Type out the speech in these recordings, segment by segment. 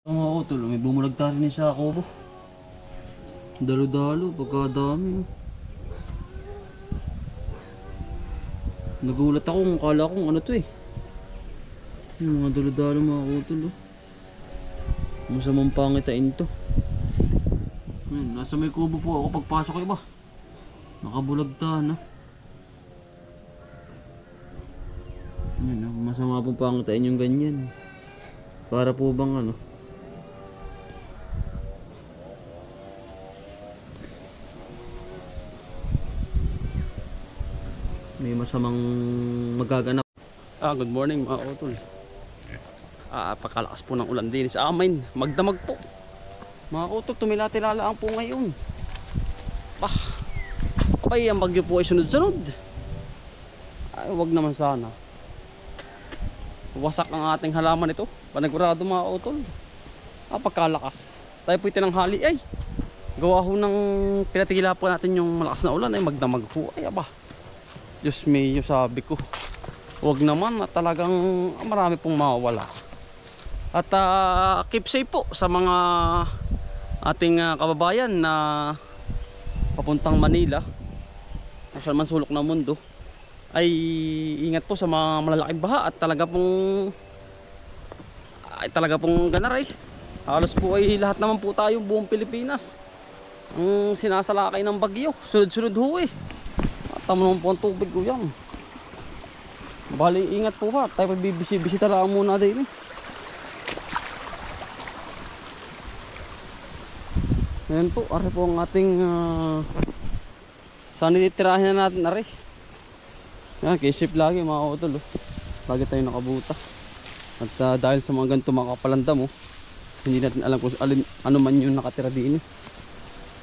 Ang mga utol, may bumulagta rin sa ako. Dalo-dalo, pagkadami. Nagulat ako kung kala kong ano to eh. Yung mga dalo-dalo mga utol. Masamang pangitain to. Nasa may kubo po ako pagpasok ko iba. Nakabulagta na. Masama pong pangitain yung ganyan. Para po bang ano. May masamang magaganap. Good morning mga utol. Pakalakas po ng ulan din sa amin. Magdamag po. Mga utol, tumilatilalaan po ngayon. Abay, ang bagyo po ay sunod-sunod. Ay, wag naman sana. Wasak ang ating halaman ito. Panagurado mga utol. Pagkalakas. Tayo po itinanghali ay. Gawa ho ng pinatigila po natin yung malakas na ulan ay magdamag po. Ay aba. Diyos mio, sabi ko. Huwag naman at talagang marami pong mawawala. At keep safe po sa mga ating kababayan na papuntang Manila. Nasa man sulok ng mundo. Ay ingat po sa mga malalaking baha at talaga pong ganar eh. Halos po ay lahat naman po tayo buong Pilipinas ang sinasalakay ng bagyo. Sunod-sunod ho eh. Tama naman po ang tubig ko yan. Bali ingat po ha. Tayo bibisita lang muna din eh. Ayan po. Ari po ang ating saan ititirahin na natin ari. Yan, k-ship lagi mga utol oh. Lagi tayo nakabuta. At dahil sa mga ganito mga kapalanda mo, hindi natin alam kung ano man yung nakatira din eh.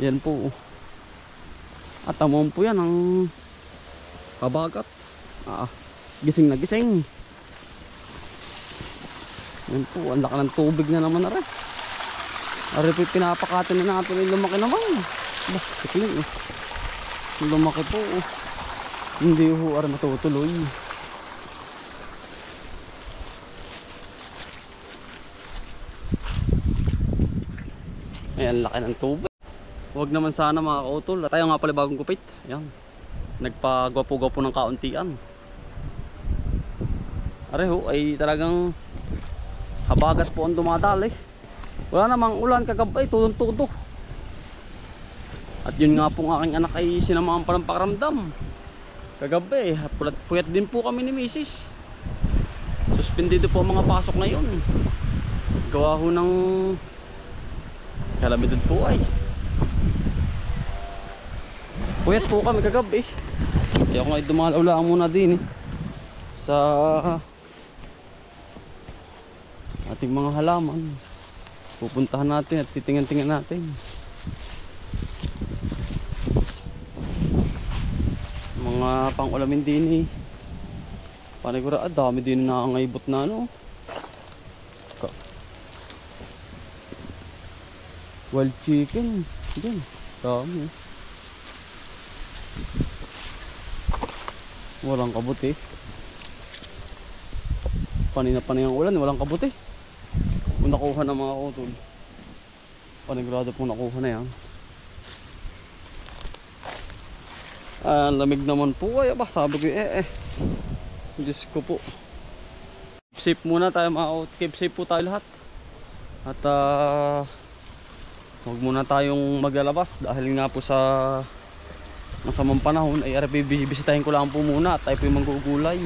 Yan po oh. At tamon po yan ang kabagat. Gising na gising. Yan po, ang laki ng tubig na naman na rin. Ari po pinapakatin na natin yung lumaki naman. Sikling eh. Lumaki po oh. Hindi ho ari matutuloy. Ayan, laki ng tubig. Huwag naman sana mga kautol. Tayo nga pala bagong kupit. Ayan. Nagpagwapo-gwapo ng kauntian. Areho ay talagang habagat po ang dumadali. Wala namang ulan kagabay, tudong-tudo. At yun nga pong aking anak ay sinamahan pa ng pakaramdam. Kagabi, puyat din po kami ni Mrs. Suspendido po ang mga pasok ngayon. Gawa ho ng kalamidad po ay. Puyat po kami kagabi. Kaya ako ngayon dumalaw lang muna din eh. Sa ating mga halaman. Pupuntahan natin at titingnan-tingnan natin. Mga pang-ulamin din eh. Panigura, dami din na nangangaibot na ano. Wild chicken. Diyan, dami eh. Walang kabuti. Panina-panay ang ulan, walang kabuti. Kung nakuha ng mga utol, panigurado pong nakuha na yan. Lamig naman po ay aba, sabi ko Diyos ko po. Keep safe muna tayo mga out. Keep safe po tayo lahat. At huwag muna tayong maglalabas dahil nga po sa masamang panahon ay bisitahin ko lang po muna at tayo po yung manggugulay.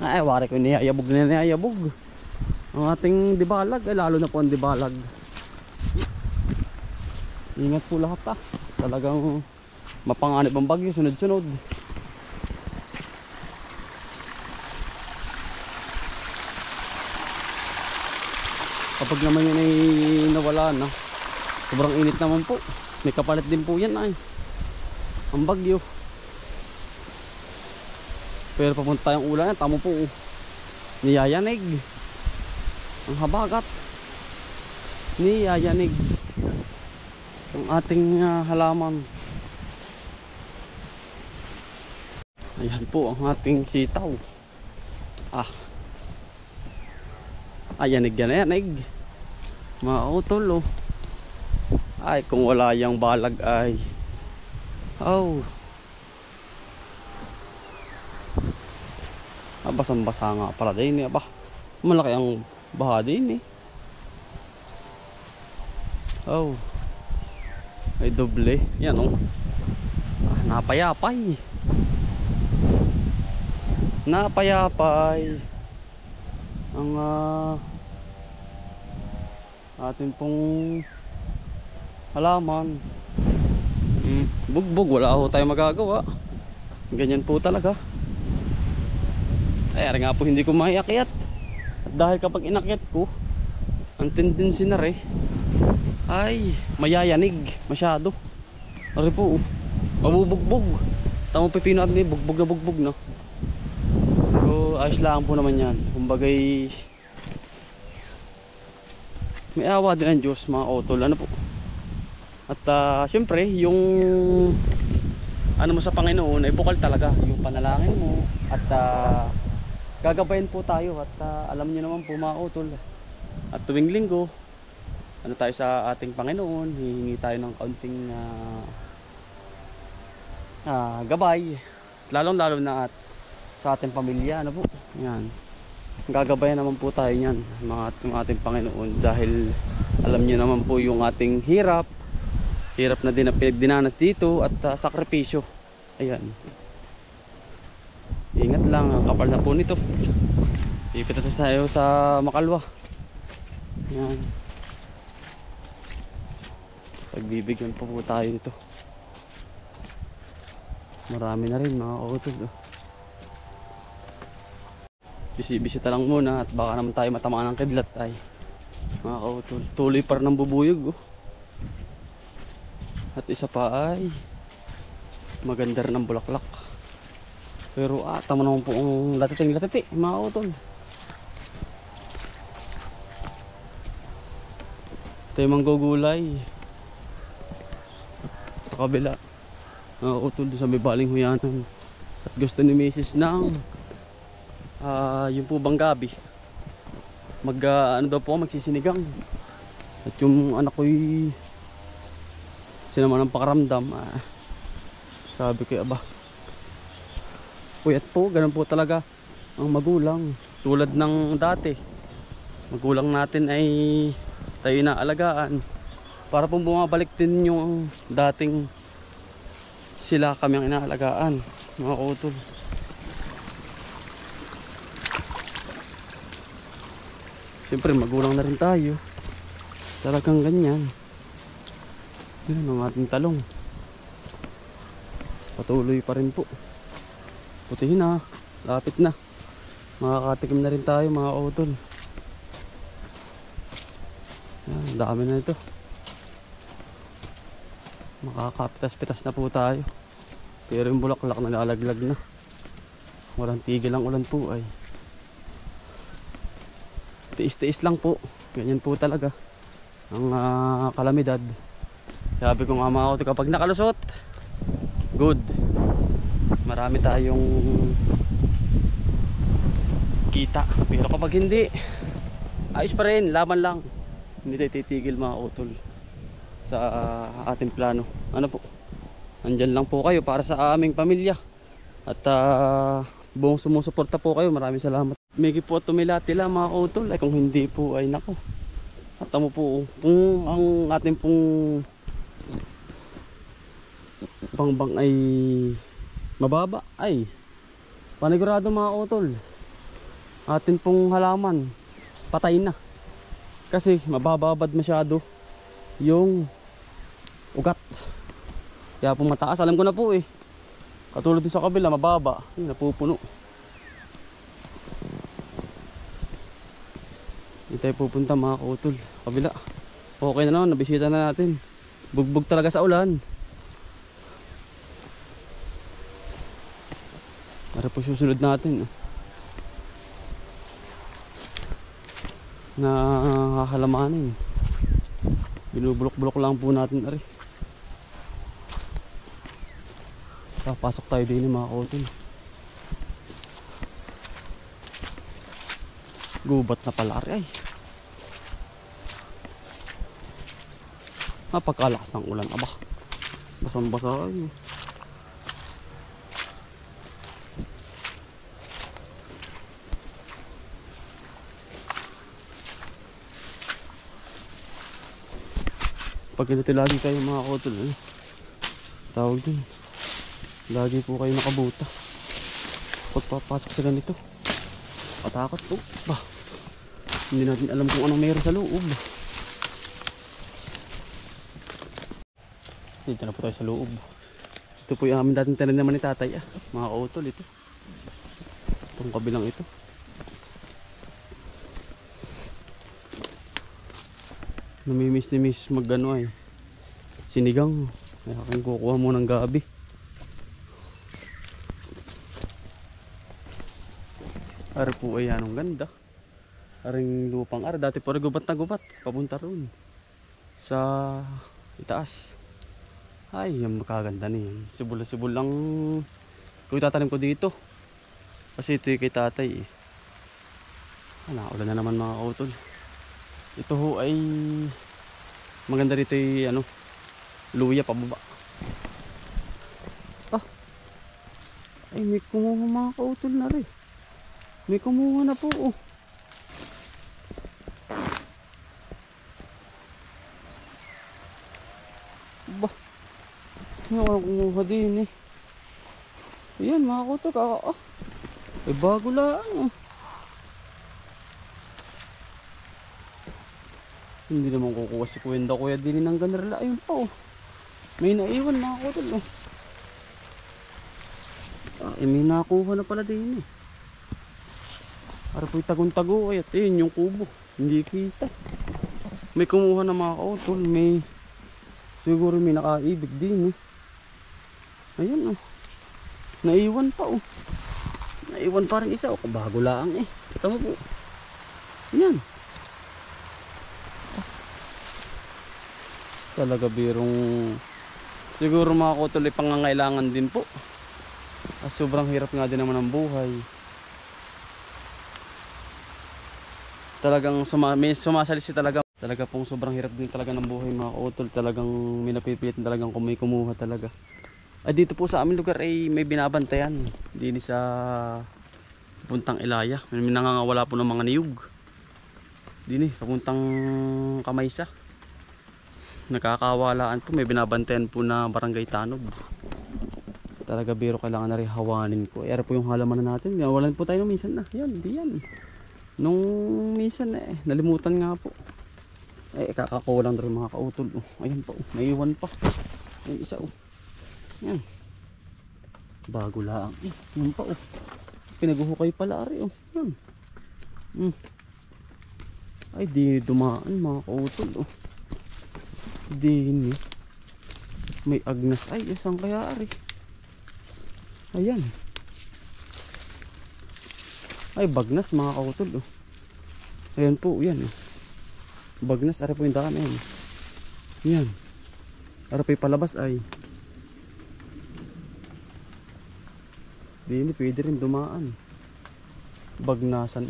Ay wari ko niyayabog na niyayabog ang ating dibalag ay lalo na po ang dibalag. Ingat po lahat talagang mapanganib ang bagyo sunod-sunod. Kapag naman yun ay nawala na, sobrang init naman po. May kapalit din po yan ay ang bagyo. Pero papunta tayong ulan, tamo po niyayanig ang habagat, niyayanig ang ating halaman. Ayan po ang ating sitaw. Yanig yan, yanig. Mga utol oh. Ay, kung wala yang balag ay. Oh. Basang-basa nga pala din eh. Aba, malaki ang baha din eh. Oh. Ay doble. Yan oh. Napayapay. Napayapay. Ang atin pong halaman. Bugbog, wala ho tayo magagawa. Ganyan po talaga. Ay, nga po hindi ko maiakyat. At dahil kapag inakyat ko, ang tendency na rin ay mayayanig masyado. Ari po, mabubugbog. Tama pipino at ni bugbog na. Pero ayos lang po naman yan. Kumbagay may awa din ang Diyos mga utol. Ano po? At syempre yung ano mo sa Panginoon ay bukal talaga yung panalangin mo. At gagabayan po tayo. At alam niyo naman po mga utol, at tuwing linggo ano tayo sa ating Panginoon, hihingi tayo ng kaunting gabay, lalong lalo na at sa ating pamilya. Ano po, yan, gagabayan naman po tayo yan mga ating Panginoon, dahil alam niyo naman po yung ating hirap na din na pinagdinanas dito at sakripisyo. Ayan, ingat lang, ang kapal na po nito. Ipit tayo sa Makalwa. Yan, pagbibigyan po tayo nito. Marami na rin mga utol. Bisita lang muna at baka naman tayo matamaan ng kidlat ay mga kautol. Tuloy pa rin ng bubuyog oh. At isa pa ay maganda rin ang bulaklak. Pero tama naman po ang latiti mga kautol. Tayo manggugulay sa kabila mga kautol, sa may baling huyanan. At gusto ni Mrs. ng yung po bang gabi ano daw po, magsisinigang. At yung anak ko'y sinama ng pakaramdam. Sabi ko aba, puyat po, ganun po talaga ang magulang. Tulad ng dati, magulang natin ay tayo inaalagaan. Para pong bumabalik din yung dating sila kami ang inaalagaan mga kautol. Siyempre magulang na rin tayo. Talagang ganyan. Yun ang ating talong. Patuloy pa rin po. Putihin na. Lapit na. Makakatikim na rin tayo mga kautol. Yan, dami na ito. Makakapitas-pitas na po tayo. Pero yung bulaklak nalalaglag na. Walang tigil ang ulan po ay. Tiis-tiis lang po. Ganyan po talaga ang kalamidad. Sabi ko nga mga kautol, kapag nakalusot, good. Marami tayong kita. Pero kapag hindi, ayos pa rin, laban lang. Hindi tayo titigil mga kautol sa ating plano. Ano po, andyan lang po kayo para sa aming pamilya. At buong sumusuporta po kayo. Maraming salamat. Megi po tumilati lang mga kautol. Ay kung hindi po ay nako. At mo po, kung ang ating pong bangbang ay mababa, ay panigurado mga kautol, atin pong halaman patay na. Kasi mabababad masyado yung ugat. Kaya po mataas, alam ko na po eh. Katulad din sa kabila, mababa, yun, napupuno. Hindi tayo pupunta mga kautol, kabila. Okay na naman, nabisita na natin. Bugbog talaga sa ulan. Para po susunod natin na hahalamanin. Binubulok-bulok lang po natin ari. Pasok tayo din mga kautol. Gubat na pala ay. Napagkalakas ng ulan. Aba, basang-basa ay. Pag ganito lagi kayo mga kautol, tawag din, lagi po kayo nakabuta pagpapasok sa ganito. Patakot po ba, hindi natin alam kung anong meron sa loob. Dito na po tayo sa loob. Ito po yung amin dating tanan naman ni tatay, mga kautol. Ito itong kabilang ito. Namimiss mag ano ay sinigang. Ay aking kukuha mo ng gabi. Ara po ay anong ganda. Aring lupang ara. Dati po gubat na gubat. Papunta roon sa itaas. Ay yung makaganda niyan. Sibol lang kung itatanim ko dito. Kasi ito yung kay tatay ulan na naman mga kautol. Ito ho ay maganda dito yung ano, luya pababa. Ay may kumuha mga kautol na rin. May kumuha na po Bah, may kumuha din Ayan mga kautol, ay bago lang Hindi naman kukuha si Kuwenda kuya din ng ganarla. Ayun pa may naiwan mga kautol may nakuha na pala din Para po'y tagong-tago at yun yung kubo. Hindi kita. May kumuha na mga kautol. May siguro may nakaibig din Ayun naiwan pa Naiwan pa rin isa bago lang Tama po. Yan. Talaga birong siguro mga kautol ay pangangailangan din po. Sobrang hirap nga din naman ang buhay. Talagang may sumasalisi talaga. Talaga pong sobrang hirap din talaga ng buhay mga kautol. Talagang may napipilit talagang kung may kumuha talaga. Dito po sa aming lugar ay may binabantayan. Dini sa puntang Ilaya. May nangangawala po ng mga niyog. Dini papuntang Kamaysa. Nakakawalaan po. May binabantayan po na barangay Tanog. Talaga biro kailangan na rin hawanin ko. Era po yung halaman na natin. Walan po tayo nung minsan na. Yan, di yan. Nung minsan nalimutan nga po. Kakakulang na rin mga kautol. Ayan pa naiwan pa. Ayan isa Yan. Bago lang. Yan pa Pinaguhukay pala rin Yan. Ay di dumaan mga kautol Di may agnas. Ay isang kaya rin. Ayan. Ay bagnas mga kautol Ayan po yan Bagnas ara po yung daan Yan. Ara po yung palabas ay Hindi pwede rin dumaan. Bagnasan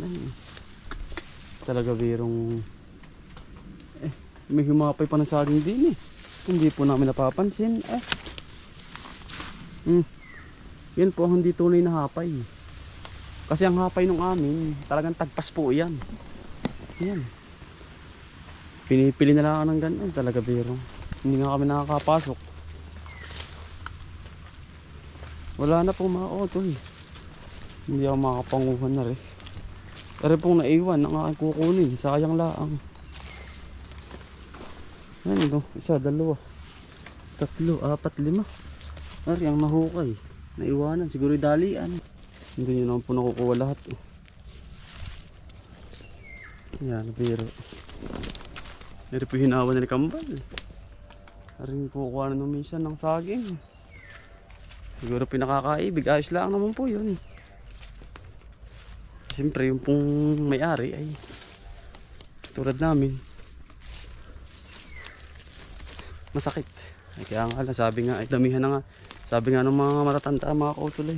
Talaga birong may humapay pa ng saging din Hindi po namin napapansin Yan po ang hindi tunay na hapay. Kasi ang hapay nung amin talagang tagpas po yan. Yan. Pinipili na lang ako ng ganun. Talaga biro. Hindi nga kami nakakapasok. Wala na po mga kautol. Hindi ako makapanguhan na rin. Pero pong naiwan ang aking kukunin. Sayang laang. Yan isa, dalawa, tatlo, apat, lima. Ari ang nahukay. Naiwanan, siguro dalian. Hindi nyo naman po nakukuha lahat Yan, biro. Pero po hinawa na ni Kambal. Aring po kuha na nung minsan ng saging. Siguro pinakakaibig. Ayos lang naman po yun Siyempre yung pong may-ari ay tulad namin masakit kaya nga sabi nga ay damihan na nga. Sabi nga ng mga matatanda mga kautol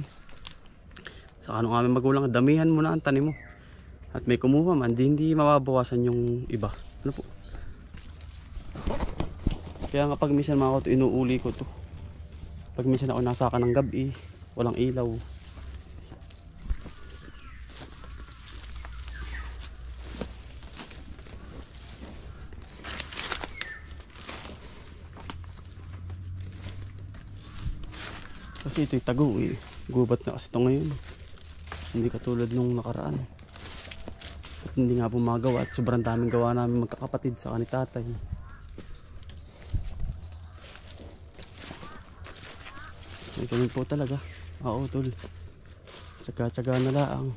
sa anong aming magulang, damihan mo na ang tanim mo at may kumuha man hindi mababawasan yung iba. Ano po Kaya nga pag minsan mga kautul, inuuli ko to. Pag minsan ako nasa ka ng gabi, walang ilaw. Kasi ito'y tago eh. Gubat na kasi ito ngayon. Hindi katulad nung nakaraan. At hindi nga bumagawa at sobrang daming gawa namin magkakapatid sa kanil tatay. Ay ganun po talaga. Oo tol. Tsaga-tsaga na lang.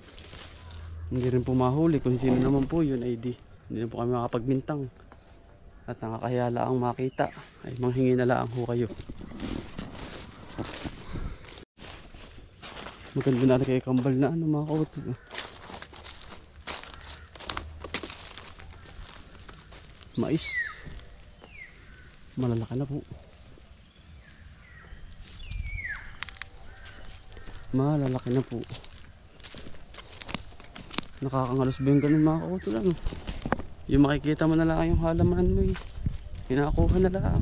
Hindi rin po mahuli. Kung sino naman po yun ay hindi na po kami makapagbintang. At nakakahiya lang makita. Ay manghingi na lang ho kayo. Maganda na kay kambal na ano mga kautul. Mais. Malalaki na po. Malalaki na po. Nakakangalos ba yung ganun mga kautul ano? Yung makikita mo na lang yung halaman mo eh. Pinakuha na lang.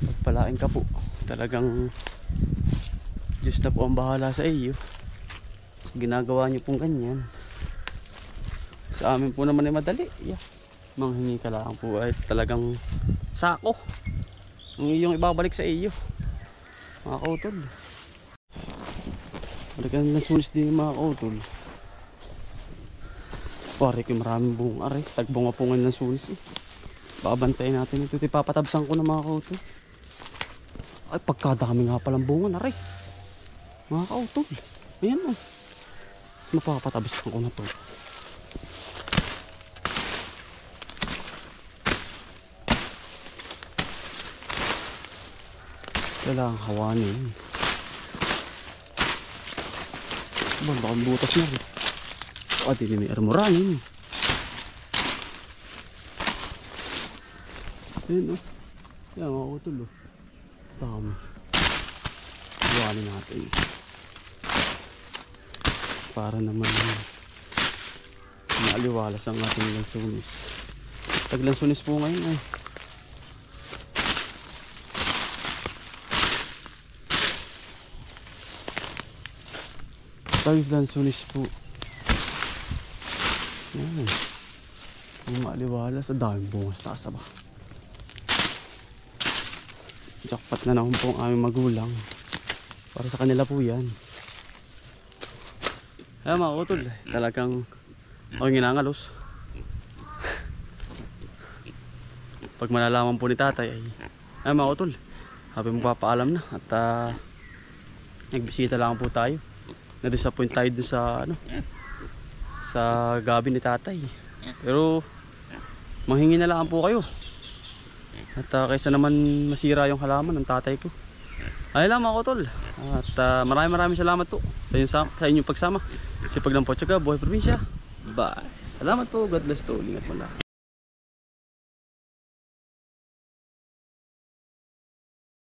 Pagpalain ka po. Talagang Diyos na po ang bahala sa iyo. So, ginagawa nyo pong ganyan. Sa amin po naman ay madali. Yeah. Manghingi ka lang po ay talagang sako. Ang iyong ibabalik sa iyo. Mga kautol. Balikan ng sunis din mga kautol. Pare ko maraming bunga rin. Tagbunga po ngayon ng sunis eh. Babantayin natin ito. Ipapatabsan ko na mga kautol. Ay pagkadami nga palang bunga na rin. Mga kautol. Ayan o. Mapapatabisan ko na to. Kailangan hawanin. Baka butas na rin. At hindi may armoranin. Ayan o. Ayan mga kautol o. Dami. Hawanin natin. Para naman maaliwalas ang ating lansunis. Taglansunis po ngayon ay. Taglansunis po. Yan. Ang maaliwalas. Ang daming bungas na kasaba. Jackpot na naman po ang aming magulang. Para sa kanila po yan. Ayan mga utol, talagang ako ginangalos. Pag malalaman po ni tatay ay ayan mga utol, sabi mo papaalam na. At nagbisita lang po tayo. Na-disappoint tayo dun sa sa gabi ni tatay. Pero manghingi na lang po kayo. At kaysa naman masira yung halaman ng tatay ko. Ayun lang mga utol. At maraming salamat po sa inyong pagsama. Sipag lang po, tsaga, buhay probinsya. Bye. Salamat po. God bless to. Ingat mo lang.